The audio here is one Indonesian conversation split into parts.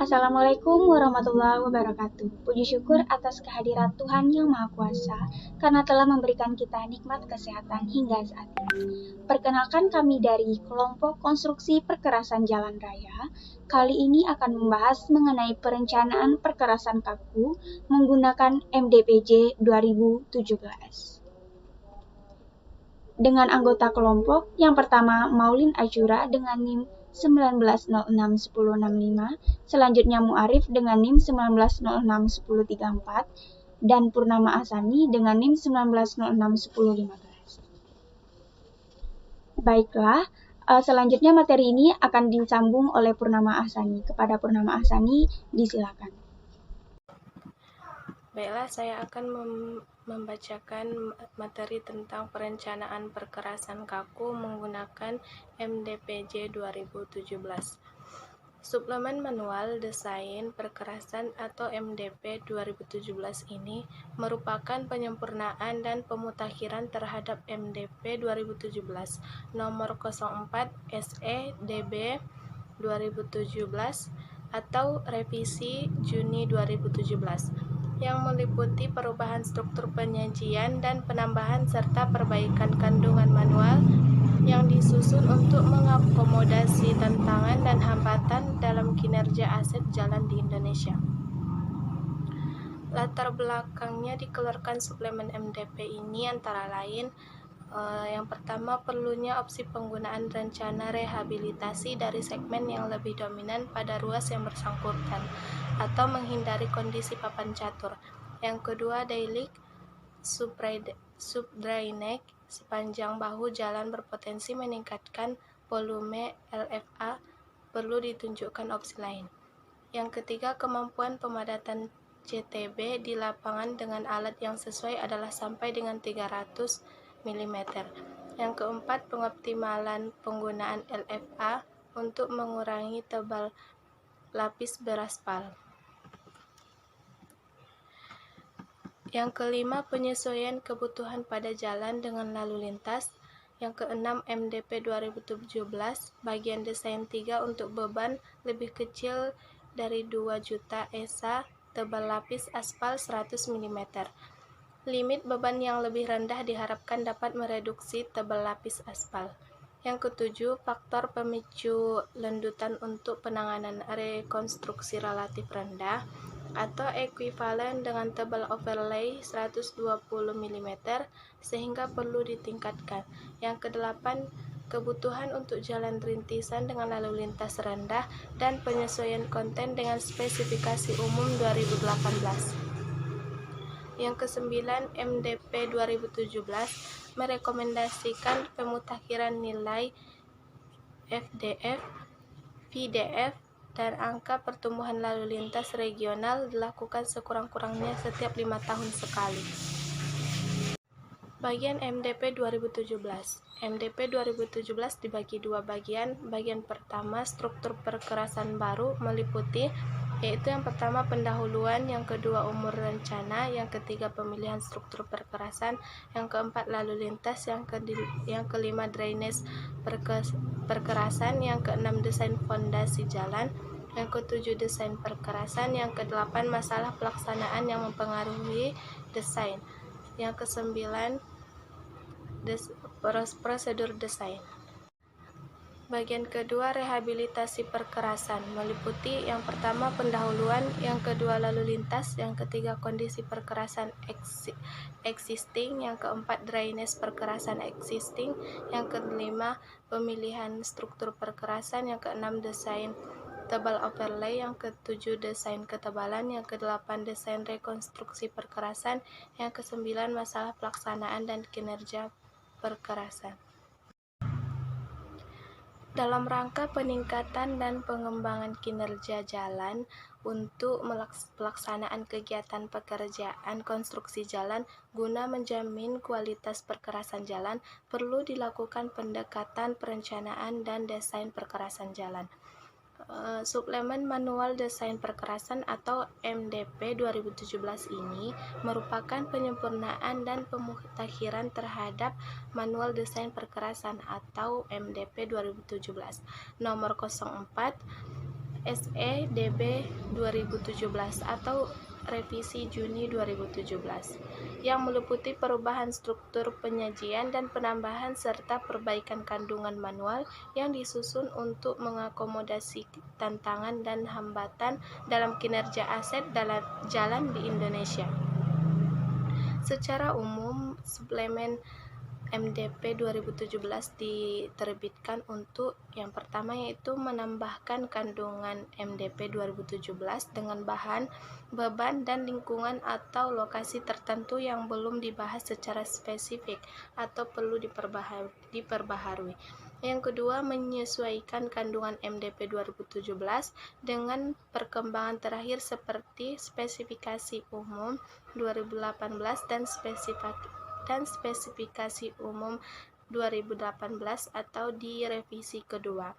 Assalamualaikum warahmatullahi wabarakatuh. Puji syukur atas kehadiran Tuhan Yang Maha Kuasa karena telah memberikan kita nikmat kesehatan hingga saat ini. Perkenalkan kami dari kelompok konstruksi perkerasan jalan raya. Kali ini akan membahas mengenai perencanaan perkerasan kaku menggunakan MDPJ 2017. Dengan anggota kelompok, yang pertama Maulin Asyura dengan NIM 19061065, selanjutnya Muarif dengan NIM 19061034, dan Purnama Asani dengan NIM 19061015. Baiklah, selanjutnya materi ini akan disambung oleh Purnama Asani. Kepada Purnama Asani, disilakan. Baiklah, saya akan membacakan materi tentang perencanaan perkerasan kaku menggunakan MDPJ 2017. Suplemen Manual Desain Perkerasan atau MDP 2017 ini merupakan penyempurnaan dan pemutakhiran terhadap MDP 2017 nomor 04 SE DB 2017 atau revisi Juni 2017 yang meliputi perubahan struktur penyajian dan penambahan serta perbaikan kandungan manual yang disusun untuk mengakomodasi tantangan dan hambatan dalam kinerja aset jalan di Indonesia. Latar belakangnya dikeluarkan suplemen MDP ini antara lain yang pertama, perlunya opsi penggunaan rencana rehabilitasi dari segmen yang lebih dominan pada ruas yang bersangkutan atau menghindari kondisi papan catur. Yang kedua, daylift subdrainage sepanjang bahu jalan berpotensi meningkatkan volume LFA, perlu ditunjukkan opsi lain. Yang ketiga, kemampuan pemadatan CTB di lapangan dengan alat yang sesuai adalah sampai dengan 300 mm. Yang keempat, pengoptimalan penggunaan LFA untuk mengurangi tebal lapis beraspal. Yang kelima, penyesuaian kebutuhan pada jalan dengan lalu lintas. Yang keenam, MDP 2017 bagian desain 3 untuk beban lebih kecil dari 2 juta ESA, tebal lapis aspal 100 mm. Limit beban yang lebih rendah diharapkan dapat mereduksi tebal lapis aspal. Yang ketujuh, faktor pemicu lendutan untuk penanganan rekonstruksi relatif rendah atau ekuivalen dengan tebal overlay 120 mm sehingga perlu ditingkatkan. Yang kedelapan, kebutuhan untuk jalan rintisan dengan lalu lintas rendah dan penyesuaian konten dengan spesifikasi umum 2018. Yang kesembilan, MDP 2017 merekomendasikan pemutakhiran nilai FDF, VDF, dan angka pertumbuhan lalu lintas regional dilakukan sekurang-kurangnya setiap 5 tahun sekali. Bagian MDP 2017. MDP 2017 dibagi dua bagian. Bagian pertama, struktur perkerasan baru meliputi yaitu yang pertama pendahuluan, yang kedua umur rencana, yang ketiga pemilihan struktur perkerasan, yang keempat lalu lintas, yang kelima drainase perkerasan, yang keenam desain fondasi jalan, yang ketujuh desain perkerasan, yang kedelapan masalah pelaksanaan yang mempengaruhi desain, yang kesembilan prosedur desain. Bagian kedua, rehabilitasi perkerasan meliputi yang pertama pendahuluan, yang kedua lalu lintas, yang ketiga kondisi perkerasan existing, yang keempat drainase perkerasan existing, yang kelima pemilihan struktur perkerasan, yang keenam desain tebal overlay, yang ketujuh desain ketebalan, yang kedelapan desain rekonstruksi perkerasan, yang kesembilan masalah pelaksanaan dan kinerja perkerasan. Dalam rangka peningkatan dan pengembangan kinerja jalan untuk pelaksanaan kegiatan pekerjaan konstruksi jalan guna menjamin kualitas perkerasan jalan, perlu dilakukan pendekatan perencanaan dan desain perkerasan jalan. Suplemen Manual Desain Perkerasan atau MDP 2017 ini merupakan penyempurnaan dan pemutakhiran terhadap Manual Desain Perkerasan atau MDP 2017 nomor 04 SEDB 2017 atau revisi Juni 2017 yang meliputi perubahan struktur penyajian dan penambahan serta perbaikan kandungan manual yang disusun untuk mengakomodasi tantangan dan hambatan dalam kinerja aset dalam jalan di Indonesia. Secara umum, suplemen MDP 2017 diterbitkan untuk yang pertama yaitu menambahkan kandungan MDP 2017 dengan bahan, beban, dan lingkungan atau lokasi tertentu yang belum dibahas secara spesifik atau perlu diperbaharui. Yang kedua, menyesuaikan kandungan MDP 2017 dengan perkembangan terakhir seperti spesifikasi umum 2018 dan spesifikasi umum 2018 atau di revisi kedua.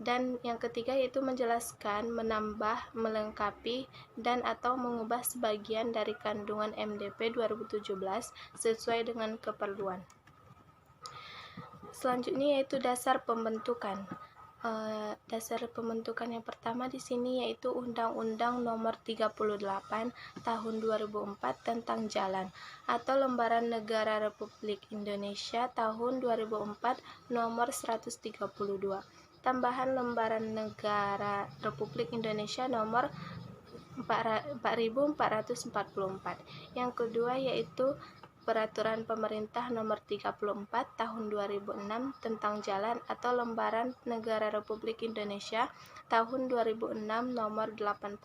Dan yang ketiga yaitu menjelaskan, menambah, melengkapi, dan atau mengubah sebagian dari kandungan MDP 2017 sesuai dengan keperluan. Selanjutnya yaitu dasar pembentukan. Dasar pembentukan yang pertama di sini yaitu Undang-Undang Nomor 38 Tahun 2004 tentang Jalan atau Lembaran Negara Republik Indonesia Tahun 2004 Nomor 132. Tambahan Lembaran Negara Republik Indonesia Nomor 4444. Yang kedua yaitu Peraturan Pemerintah Nomor 34 Tahun 2006 tentang Jalan atau Lembaran Negara Republik Indonesia Tahun 2006 Nomor 86.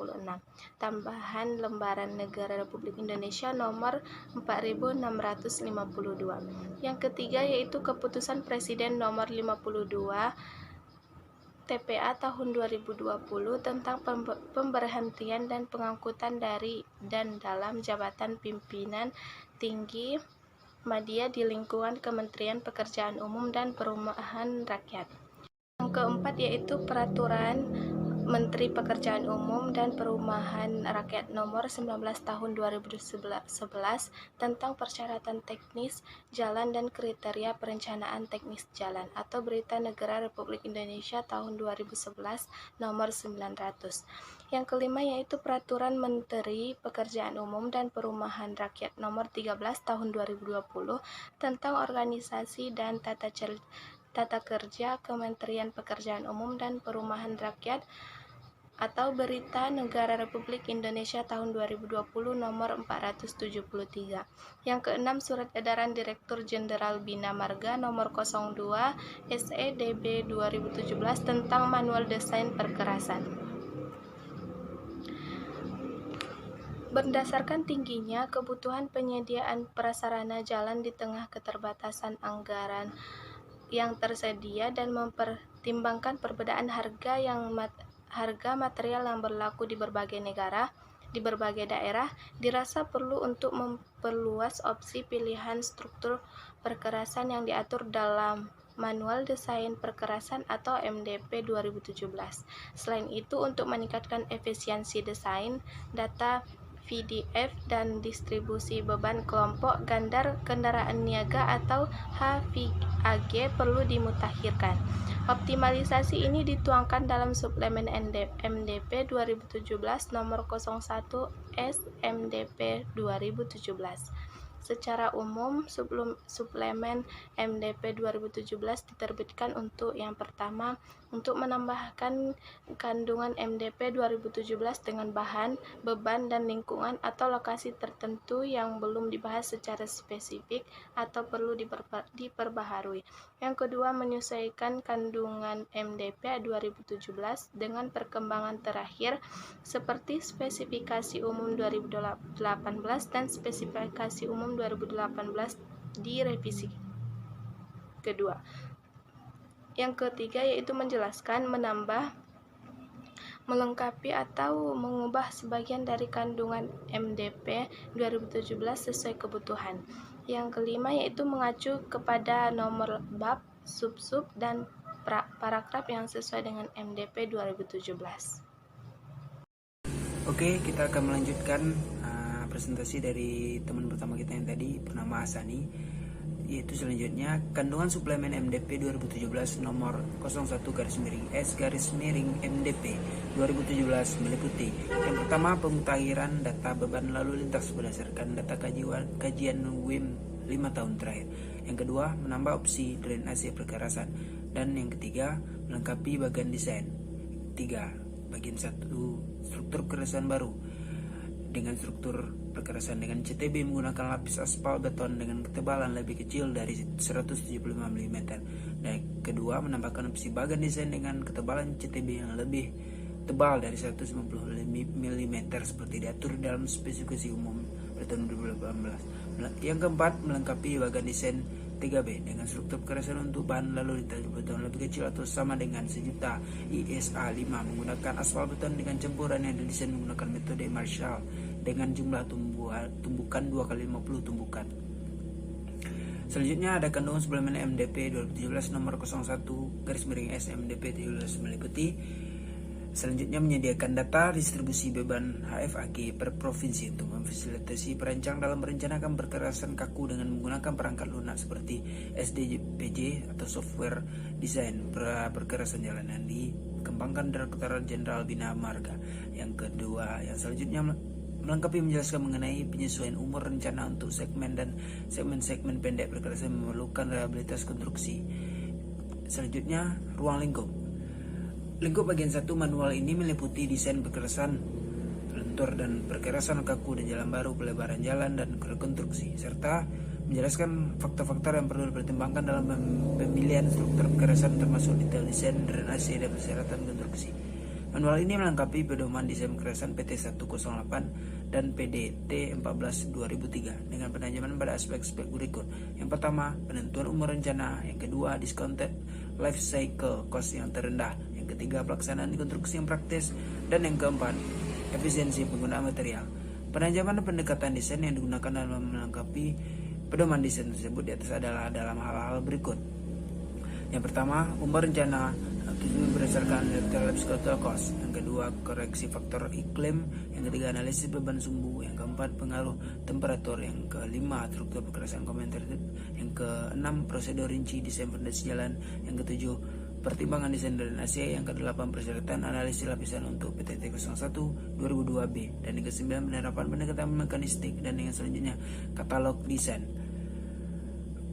Tambahan Lembaran Negara Republik Indonesia Nomor 4652. Yang ketiga yaitu Keputusan Presiden Nomor 52 TPA tahun 2020 tentang pemberhentian dan pengangkutan dari dan dalam jabatan pimpinan tinggi media di lingkungan Kementerian Pekerjaan Umum dan Perumahan Rakyat. Yang keempat yaitu Peraturan Menteri Pekerjaan Umum dan Perumahan Rakyat Nomor 19 Tahun 2011 tentang persyaratan teknis jalan dan kriteria perencanaan teknis jalan atau Berita Negara Republik Indonesia Tahun 2011 Nomor 900. Yang kelima yaitu Peraturan Menteri Pekerjaan Umum dan Perumahan Rakyat Nomor 13 Tahun 2020 tentang organisasi dan tata kerja Kementerian Pekerjaan Umum dan Perumahan Rakyat atau Berita Negara Republik Indonesia Tahun 2020 Nomor 473. Yang keenam Surat Edaran Direktur Jenderal Bina Marga Nomor 02 SEDB 2017 tentang Manual Desain Perkerasan. Berdasarkan tingginya kebutuhan penyediaan prasarana jalan di tengah keterbatasan anggaran yang tersedia dan mempertimbangkan perbedaan harga material yang berlaku di berbagai daerah, dirasa perlu untuk memperluas opsi pilihan struktur perkerasan yang diatur dalam Manual Desain Perkerasan atau MDP 2017. Selain itu, untuk meningkatkan efisiensi desain, data VDF dan distribusi beban kelompok gandar kendaraan niaga atau HVAG perlu dimutakhirkan. Optimalisasi ini dituangkan dalam suplemen MDP 2017 nomor 01 SMDP 2017. Secara umum, suplemen MDP 2017 diterbitkan untuk yang pertama, untuk menambahkan kandungan MDP 2017 dengan bahan, beban, dan lingkungan atau lokasi tertentu yang belum dibahas secara spesifik atau perlu diperbaharui. Yang kedua, menyesuaikan kandungan MDP 2017 dengan perkembangan terakhir seperti spesifikasi umum 2018 dan spesifikasi umum 2018 di revisi kedua. Yang ketiga yaitu menjelaskan, menambah, melengkapi atau mengubah sebagian dari kandungan MDP 2017 sesuai kebutuhan. Yang kelima yaitu mengacu kepada nomor bab, sub-sub, dan paragraf yang sesuai dengan MDP 2017. Oke, kita akan melanjutkan presentasi dari teman pertama kita yang tadi bernama Asani. yaitu selanjutnya kandungan suplemen MDP 2017 nomor 01-S-MDP 2017 meliputi yang pertama pemutakhiran data beban lalu lintas berdasarkan data kajian WIM 5 tahun terakhir. Yang kedua, menambah opsi drainase perkerasan. Dan yang ketiga, melengkapi bagian desain. 3. Bagian 1, struktur perkerasan baru dengan struktur perkerasan dengan CTB menggunakan lapis aspal beton dengan ketebalan lebih kecil dari 175 mm. Dan kedua, menambahkan opsi bagian desain dengan ketebalan CTB yang lebih tebal dari 150 mm seperti diatur dalam spesifikasi umum pada tahun 2018. Yang keempat, melengkapi bagian desain 3B dengan struktur perkerasan untuk bahan lalu lintas beton lebih kecil atau sama dengan 1.000 ISA 5 menggunakan aspal beton dengan campuran yang didesain menggunakan metode Marshall dengan jumlah tumbukan 2x50 tumbukan. Selanjutnya ada kandungan suplemen MDP 2017 nomor 01-S-MDP 17 meliputi. Selanjutnya menyediakan data distribusi beban HFAG per provinsi untuk memfasilitasi perancang dalam merencanakan perkerasan kaku dengan menggunakan perangkat lunak seperti SDPJ atau Software Design Perkerasan Jalan yang dikembangkan Direktorat Jenderal Bina Marga. Yang kedua, yang selanjutnya melengkapi menjelaskan mengenai penyesuaian umur rencana untuk segmen dan segmen pendek perkerasan memerlukan rehabilitas konstruksi. Selanjutnya, ruang lingkup. Lingkup bagian 1 manual ini meliputi desain perkerasan lentur dan perkerasan kaku dan jalan baru, pelebaran jalan dan rekonstruksi, serta menjelaskan faktor-faktor yang perlu dipertimbangkan dalam pemilihan struktur perkerasan termasuk detail desain, drainase, dan persyaratan konstruksi. Manual ini melengkapi pedoman desain perkerasan PT 108 dan PDT 14 2003 dengan penajaman pada aspek-aspek berikut. Yang pertama, penentuan umur rencana. Yang kedua, discounted life cycle cost yang terendah. Yang ketiga, pelaksanaan konstruksi yang praktis. Dan yang keempat, efisiensi penggunaan material. Penajaman pendekatan desain yang digunakan dalam melengkapi pedoman desain tersebut di atas adalah dalam hal-hal berikut. Yang pertama, umur rencana berdasarkan life cycle cost. Yang kedua, koreksi faktor iklim. Yang ketiga, analisis beban sumbu. Yang keempat, pengaruh temperatur. Yang kelima, struktur perkerasan komentar. Yang keenam, prosedur rinci desain fondasi jalan. Yang ketujuh, pertimbangan desain drainase. Yang kedelapan, persyaratan analisis lapisan untuk PTT 01 2002B. Dan yang kesembilan, penerapan pendekatan mekanistik. Dan yang selanjutnya, katalog desain.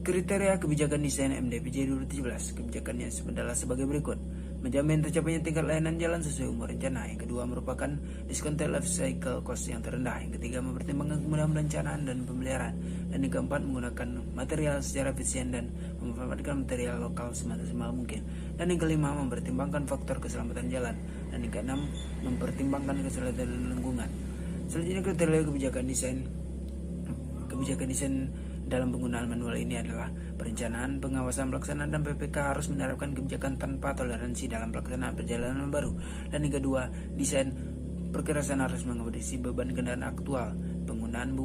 Kriteria kebijakan desain MDPJ 2017. Kebijakannya adalah sebagai berikut. Menjamin tercapainya tingkat layanan jalan sesuai umur rencana. Yang kedua, merupakan discounted life cycle cost yang terendah. Yang ketiga, mempertimbangkan kemudahan perencanaan dan pemeliharaan. Dan yang keempat, menggunakan material secara efisien dan memanfaatkan material lokal semaksimal mungkin. Dan yang kelima, mempertimbangkan faktor keselamatan jalan. Dan yang keenam, mempertimbangkan keselamatan lingkungan. Selanjutnya, kriteria kebijakan desain dalam penggunaan manual ini adalah perencanaan, pengawasan, pelaksanaan, dan PPK harus menerapkan kebijakan tanpa toleransi dalam pelaksanaan perjalanan baru. Dan yang kedua, desain perkerasan harus mengakomodasi beban kendaraan aktual, penggunaan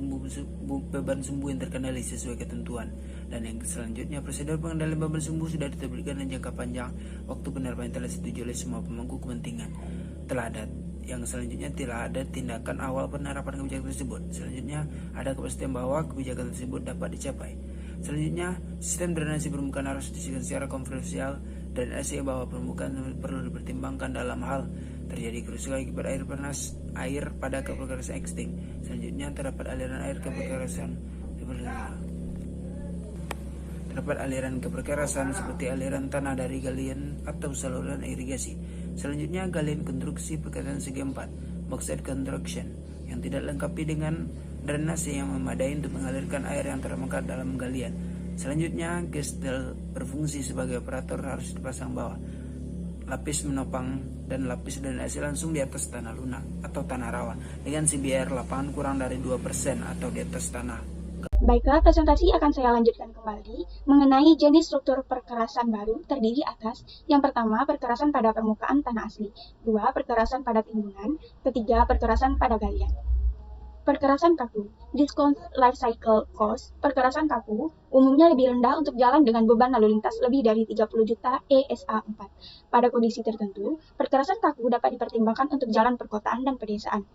beban sumbu yang terkendali sesuai ketentuan. Dan yang selanjutnya, prosedur pengendalian beban sumbu sudah diterbitkan dan jangka panjang waktu penerapan telah disetujui oleh semua pemangku kepentingan. Yang selanjutnya, telah ada tindakan awal penerapan kebijakan tersebut. Selanjutnya, ada kepastian bahwa kebijakan tersebut dapat dicapai. Selanjutnya, sistem drainase permukaan harus disediakan secara kontroversial. Drainase bawah permukaan perlu dipertimbangkan dalam hal terjadi kerusakan akibat air pada keperkerasan ekstrim. Selanjutnya, terdapat aliran keperkerasan seperti aliran tanah dari galian atau saluran irigasi. Selanjutnya, galian konstruksi perkerasan segi 4, bauxite construction, yang tidak lengkapi dengan drainase yang memadai untuk mengalirkan air yang termangkat dalam galian. Selanjutnya, gestel berfungsi sebagai operator harus dipasang bawah lapis menopang dan lapis drainase langsung di atas tanah lunak atau tanah rawa dengan CBR lapangan kurang dari 2% atau di atas tanah. Baiklah, presentasi akan saya lanjutkan kembali mengenai jenis struktur perkerasan baru terdiri atas yang pertama, perkerasan pada permukaan tanah asli, dua, perkerasan pada timbunan, ketiga, perkerasan pada galian. Perkerasan kaku, discount life cycle cost. Perkerasan kaku umumnya lebih rendah untuk jalan dengan beban lalu lintas lebih dari 30 juta ESA 4. Pada kondisi tertentu, perkerasan kaku dapat dipertimbangkan untuk jalan perkotaan dan pedesaan.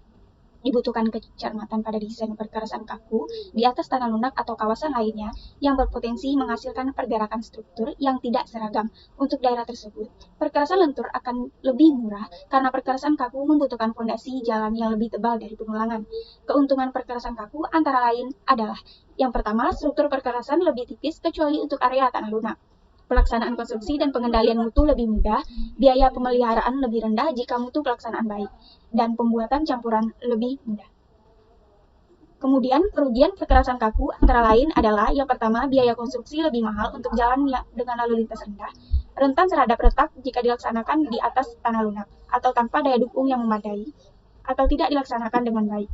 dibutuhkan kecermatan pada desain perkerasan kaku di atas tanah lunak atau kawasan lainnya yang berpotensi menghasilkan pergerakan struktur yang tidak seragam untuk daerah tersebut. Perkerasan lentur akan lebih murah karena perkerasan kaku membutuhkan fondasi jalan yang lebih tebal dari penulangan. Keuntungan perkerasan kaku antara lain adalah: yang pertama, struktur perkerasan lebih tipis kecuali untuk area tanah lunak. Pelaksanaan konstruksi dan pengendalian mutu lebih mudah, biaya pemeliharaan lebih rendah jika mutu pelaksanaan baik, dan pembuatan campuran lebih mudah. Kemudian, kerugian perkerasan kaku antara lain adalah: yang pertama, biaya konstruksi lebih mahal untuk jalan dengan lalu lintas rendah, rentan terhadap retak jika dilaksanakan di atas tanah lunak, atau tanpa daya dukung yang memadai, atau tidak dilaksanakan dengan baik.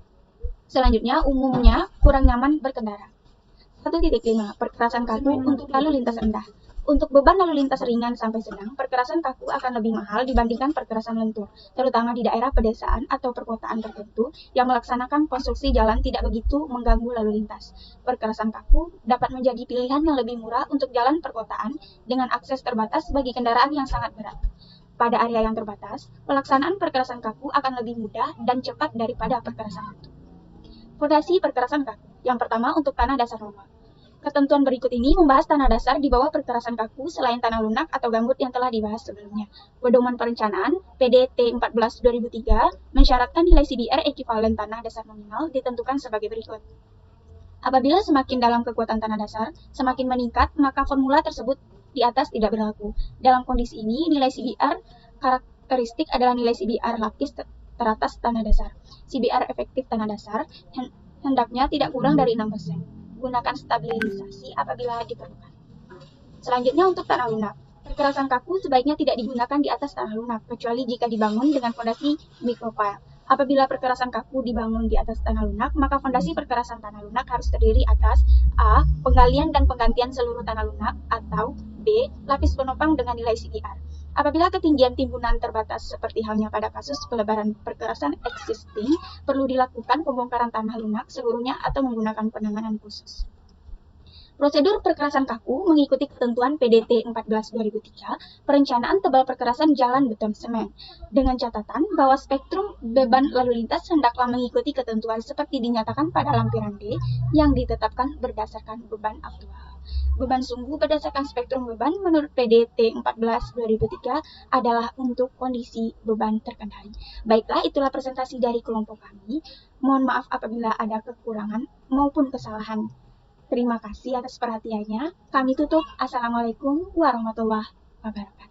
Selanjutnya, umumnya kurang nyaman berkendara. 1.5. Perkerasan kaku untuk lalu lintas rendah. Untuk beban lalu lintas ringan sampai sedang, perkerasan kaku akan lebih mahal dibandingkan perkerasan lentur, terutama di daerah pedesaan atau perkotaan tertentu yang melaksanakan konstruksi jalan tidak begitu mengganggu lalu lintas. Perkerasan kaku dapat menjadi pilihan yang lebih murah untuk jalan perkotaan dengan akses terbatas bagi kendaraan yang sangat berat. Pada area yang terbatas, pelaksanaan perkerasan kaku akan lebih mudah dan cepat daripada perkerasan lentur. Fondasi perkerasan kaku. Yang pertama, untuk tanah dasar normal. Ketentuan berikut ini membahas tanah dasar di bawah perkerasan kaku selain tanah lunak atau gambut yang telah dibahas sebelumnya. Pedoman Perencanaan PDT 14/2003 mensyaratkan nilai CBR ekivalen tanah dasar nominal ditentukan sebagai berikut. Apabila semakin dalam kekuatan tanah dasar, semakin meningkat, maka formula tersebut di atas tidak berlaku. Dalam kondisi ini, nilai CBR karakteristik adalah nilai CBR lapis teratas tanah dasar. CBR efektif tanah dasar hendaknya tidak kurang dari 6%. Gunakan stabilisasi apabila diperlukan. Selanjutnya, untuk tanah lunak. Perkerasan kaku sebaiknya tidak digunakan di atas tanah lunak, kecuali jika dibangun dengan fondasi micropile. Apabila perkerasan kaku dibangun di atas tanah lunak, maka fondasi perkerasan tanah lunak harus terdiri atas: A. Penggalian dan penggantian seluruh tanah lunak, atau B. Lapis penopang dengan nilai CBR. Apabila ketinggian timbunan terbatas seperti halnya pada kasus pelebaran perkerasan existing, perlu dilakukan pembongkaran tanah lunak seluruhnya atau menggunakan penanganan khusus. Prosedur perkerasan kaku mengikuti ketentuan PDT 14/2003, perencanaan tebal perkerasan jalan beton semen, dengan catatan bahwa spektrum beban lalu lintas hendaklah mengikuti ketentuan seperti dinyatakan pada lampiran D yang ditetapkan berdasarkan beban aktual. Beban sumbu berdasarkan spektrum beban menurut PDT 14/2003 adalah untuk kondisi beban terkendali. Baiklah, itulah presentasi dari kelompok kami. Mohon maaf apabila ada kekurangan maupun kesalahan. Terima kasih atas perhatiannya. Kami tutup. Assalamualaikum warahmatullahi wabarakatuh.